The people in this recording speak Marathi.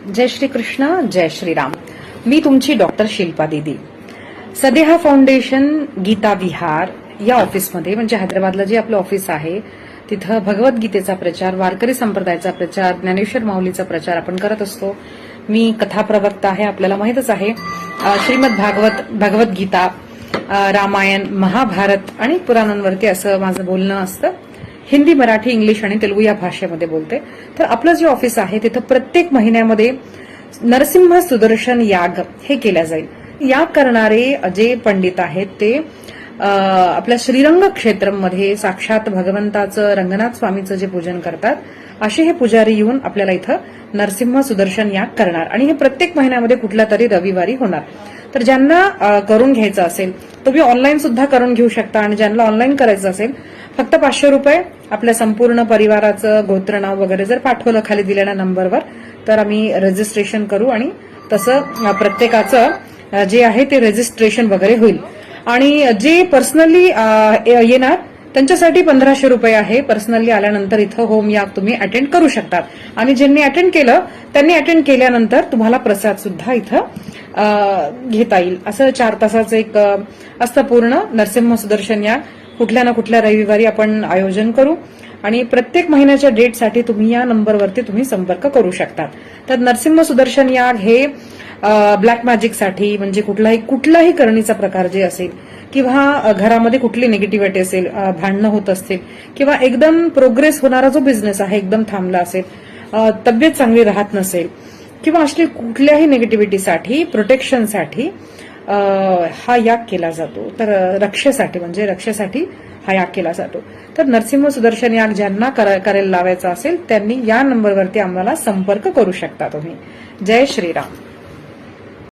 जय श्री कृष्ण, जय श्रीराम. मी तुमची डॉक्टर शिल्पा दीदी. सदेहा फाउंडेशन गीता विहार या ऑफिसमध्ये, म्हणजे हैदराबादला जे आपलं ऑफिस आहे तिथं भगवद्गीतेचा प्रचार, वारकरी संप्रदायाचा प्रचार, ज्ञानेश्वर माऊलीचा प्रचार आपण करत असतो. मी कथा प्रवक्ता आहे, आपल्याला माहितच आहे. श्रीमद भागवत, भगवद्गीता, रामायण, महाभारत आणि पुराणांवरती असं माझं बोलणं असतं. हिंदी, मराठी, इंग्लिश आणि तेलुगू या भाषेमध्ये बोलते. तर आपलं जे ऑफिस आहे तिथं प्रत्येक महिन्यामध्ये नरसिंह सुदर्शन याग हे केल्या जाईल. याग करणारे जे पंडित आहेत ते आपल्या श्रीरंग क्षेत्रमध्ये साक्षात भगवंताचं, रंगनाथ स्वामीचं जे पूजन करतात असे हे पुजारी येऊन आपल्याला इथं नरसिंह सुदर्शन याग करणार. आणि हे प्रत्येक महिन्यामध्ये कुठल्या तरी रविवारी होणार. तर ज्यांना करून घ्यायचं असेल तुम्ही ऑनलाईन सुद्धा करून घेऊ शकता. आणि ज्यांना ऑनलाईन करायचं असेल फक्त 500 रुपये आपल्या संपूर्ण परिवाराचं गोत्र नाव वगैरे जर पाठवलं खाली दिलेल्या नंबरवर तर आम्ही रजिस्ट्रेशन करू आणि तसं प्रत्येकाचं जे आहे ते रजिस्ट्रेशन वगैरे होईल. आणि जे पर्सनली येणार त्यांच्यासाठी 1500 रुपये आहे. पर्सनली आल्यानंतर इथं होम याग तुम्ही अटेंड करू शकतात. आणि ज्यांनी अटेंड केलं त्यांनी अटेंड केल्यानंतर तुम्हाला प्रसाद सुद्धा इथं घेता येईल. असं 4 तासाचं एक असतं पूर्ण नरसिंह सुदर्शन याग. कुठल्या ना कुठल्या रविवारी आपण आयोजन करू आणि प्रत्येक महिन्याच्या डेटसाठी तुम्ही या नंबरवरती तुम्ही संपर्क करू शकता. तर नरसिंह सुदर्शन याग हे ब्लॅक मॅजिकसाठी, म्हणजे कुठलाही करणीचा प्रकार जे असेल किंवा घरामध्ये कुठली निगेटिव्हिटी असेल, भांडणं होत असतील किंवा एकदम प्रोग्रेस होणारा जो बिझनेस आहे एकदम थांबला असेल, तब्येत चांगली राहत नसेल किंवा अशी कुठल्याही निगेटिव्हिटीसाठी, प्रोटेक्शनसाठी हा याग केला जातो. तर रक्षेसाठी हा याग केला जातो. तर नरसिंह सुदर्शन याग ज्यांना करायला लावायचा असेल त्यांनी या नंबरवरती आम्हाला संपर्क करू शकता तुम्ही. जय श्रीराम.